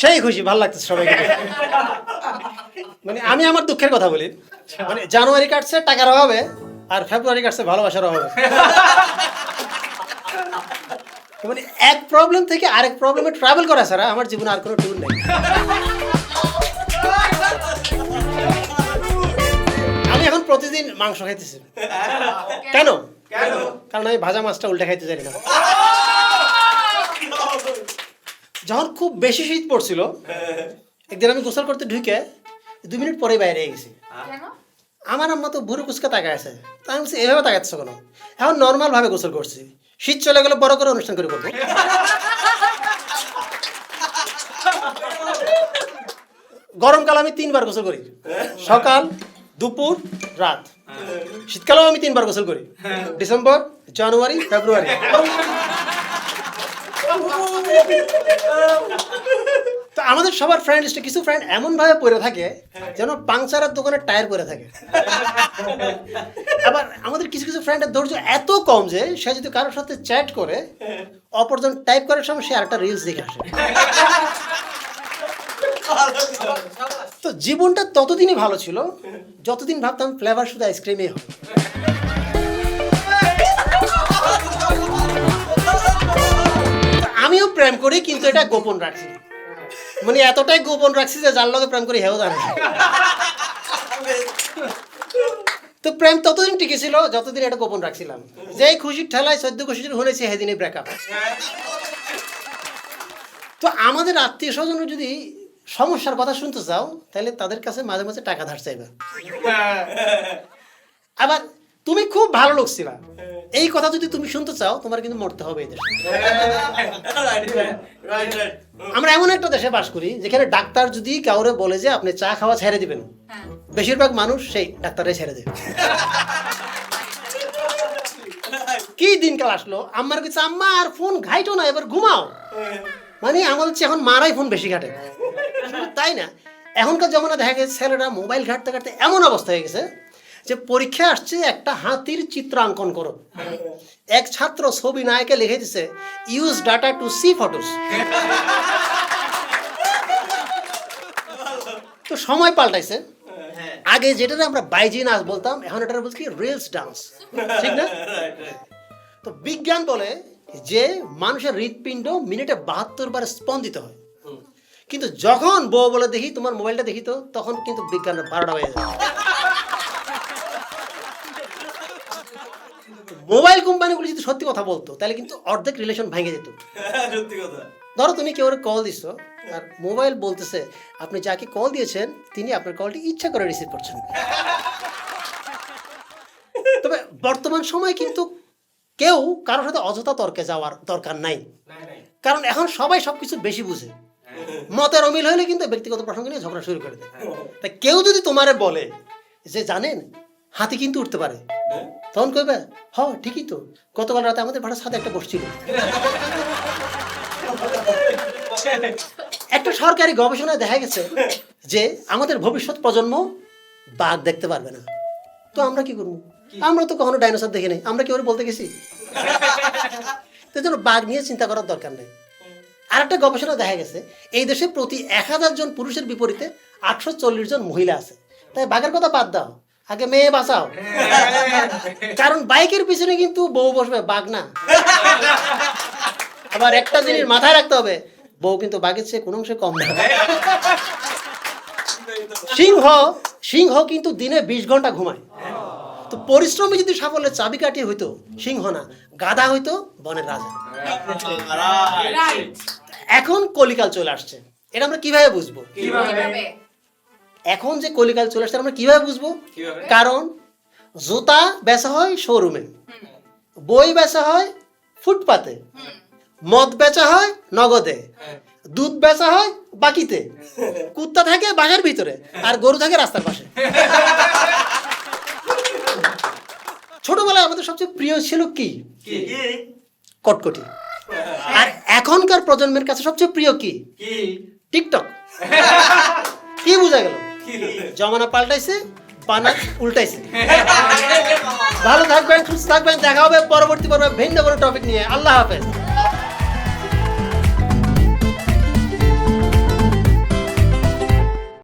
সেই খুশি, ভালো লাগতেছে সবাইকে। মানে আমি আমার দুঃখের কথা বলি, মানে জানুয়ারি কাটছে টাকার অভাবে, আর ফেব্রুয়ারি কাটছে ভালোবাসার অভাবে। মানে এক প্রবলেম থেকে আরেক প্রবলেমে ট্রাভেল করা ছাড়া আমার জীবনে আর কোনো ট্যুর নেই। আমি এখন প্রতিদিন মাংস খাইতেছি। কেন? কারণ আমি ভাজা মাছটা উল্টে খাইতে জানি না। যখন খুব বেশি শীত পড়ছিল, একদিন আমি গোসল করতে ঢুকে 2 মিনিট পরে বাইরে গেছি। আমার আম্মা তো ভুরু কুচকা তাকায় আছে, তাই আমি বলছি এভাবে তাকাচ্ছ কেন? এখন নর্মাল ভাবে গোসল করছি, শীত চলে গেলে বড় করে অনুষ্ঠান করে করবো। গরমকাল আমি 3 বার গোসল করি, সকাল, দুপুর, রাত। শীতকালেও আমি 3 বার গোসল করি, ডিসেম্বর, জানুয়ারি, ফেব্রুয়ারি। তো আমাদের সবার ফ্রেন্ড লিস্টে কিছু ফ্রেন্ড এমন ভাবে পড়ে থাকে যেন পাংচারের দোকানের টায়ার পরে থাকে। আবার আমাদের কিছু কিছু ফ্রেন্ডের ধৈর্য এত কম যে সে যদি কারোর সাথে চ্যাট করে, অপরজন টাইপ করার সময় সে আরেকটা রিলস দেখে আসে। তো জীবনটা ততদিনই ভালো ছিল যতদিন ভাবতাম ফ্লেভার শুধু আইসক্রিমই হয়। আমিও প্রেম করি, কিন্তু এটা গোপন রাখছি। মানে এতটাই গোপন রাখছি যে যার লগে প্রেম করি হেও জানে। তো প্রেম ততদিন টিকেছিল যতদিন এটা গোপন রাখছিলাম। যেই খুশির ঠেলায় 14 খুশির হয়েছে সেদিনই ব্রেকআপ। তো আমাদের আত্মীয় স্বজন যদি সমস্যার কথা শুনতে চাও, তাহলে তাদের কাছে মাঝে মাঝে টাকা ধার চাইবা। আবার তুমি খুব ভালো লোক ছিলা, এই কথা যদি তুমি শুনতে চাও, তোমার কিন্তু মরতে হবে। আমরা এমন একটা দেশে বাস করি যেখানে ডাক্তার যদি কাউরে বলে যে আপনি চা খাওয়া ছেড়ে দিবেন, বেশিরভাগ মানুষ সেই ডাক্তারে ছেড়ে দেবে। কি দিনকাল আসলো, আম্মার কাছে আম্মা আর ফোন ঘাইটো না, এবার ঘুমাও। মানে আমার হচ্ছে এখন মারাই ফোন বেশি ঘাটে, তাই না? এখনকার জমানা দেখা গেছে ছেলেরা মোবাইল ঘাটতে ঘাটতে এমন অবস্থা হয়ে গেছে যে পরীক্ষা আসছে একটা হাতির চিত্রাঙ্কন করো, এক ছাত্র ছবি নায়কে লিখে দিছে use data to see photos. তো সময় পাল্টাইছে, আগে যেটা আমরা বাইজি নাচ বলতাম, এখন এটা বলছি রিলস ডান্স, ঠিক না? তো বিজ্ঞান বলে যে মানুষের হৃৎপিণ্ড মিনিটে 72 বার স্পন্দিত হয়, কিন্তু যখন বউ বলে দেখি তোমার মোবাইলটা দেখি, তো তখন কিন্তু বিজ্ঞানের 12টা হয়ে যায়। মোবাইল কোম্পানিগুলো যদি সত্যি কথা বলতো তাহলে কিন্তু অর্ধেক রিলেশন ভেঙে যেত। সত্যি কথা। ধরো তুমি কেউ কল দিছো আর মোবাইল বলতেছে আপনি যাকে কল দিয়েছেন তিনি আপনার কলটি ইচ্ছা করে রিসিভ করছেন। তবে বর্তমান সময় কিন্তু কেউ কারোর সাথে অযথা তর্কে যাওয়ার দরকার নাই, কারণ এখন সবাই সবকিছু বেশি বুঝে। মতের অমিল হলে কিন্তু ব্যক্তিগত প্রসঙ্গ নিয়ে ঝগড়া শুরু করে দেয়। তাই কেউ যদি তোমারে বলে যে জানেন হাতি কিন্তু উঠতে পারে, তখন কইবে হ্যাঁ ঠিকই তো, গতকাল রাতে আমাদের ভাড়ার সাথে একটা বসছিল। একটা সরকারি গবেষণায় দেখা গেছে যে আমাদের ভবিষ্যৎ প্রজন্ম বাঘ দেখতে পারবে না। তো আমরা কি করবো? আমরা তো কখনো ডাইনোসর দেখি নাই, আমরা কেউ বলতে গেছি? তো জন্য বাঘ নিয়ে চিন্তা করার দরকার নেই। আর একটা গবেষণা দেখা গেছে এই দেশে প্রতি 1000 জন পুরুষের বিপরীতে 840 জন মহিলা আছে। তাই বাঘের কথা বাদ দাও, আগে মেয়ে বাঁচাও। কারণ বাইকের পিছনে কিন্তু বউ বসবে, বাঘ না। আবার একটা জিনিস মাথায় রাখতে হবে, বউ কিন্তু বাঘের চেয়ে কোনো অংশে কম না। সিংহ কিন্তু দিনে 20 ঘন্টা ঘুমায়। তো পরিশ্রমী যদি সাফল্যের চাবিকাঠি হইতো সিংহ না, গাধা হইতো বনের রাজা। এখন কলিকাল চলে আসছে, এটা আমরা কিভাবে বুঝবো? এখন যে কলিকাল চলে আসছে আমরা কিভাবে বুঝবো? কারণ জুতা বেচা হয় শোরুমে, বই বেচা হয় ফুটপাতে, মদ বেচা হয় নগদে, দুধ বেচা হয় বাকিতে, কুত্তা থাকে বাঘের ভিতরে, আর গরু থাকে রাস্তার পাশে। ছোটবেলায় আমাদের সবচেয়ে প্রিয় ছিল কি? কটকটি। আর এখনকার প্রজন্মের কাছে সবচেয়ে প্রিয় কি? টিকটক। কি বোঝা গেল? জমানা পাল্টাইছে, পানা উল্টাইছে। ভালো থাকবেন, সুস্থ থাকবেন, দেখা হবে পরবর্তী পর্বে ভিন্ন কোনো টপিক নিয়ে। আল্লাহ হাফেজ।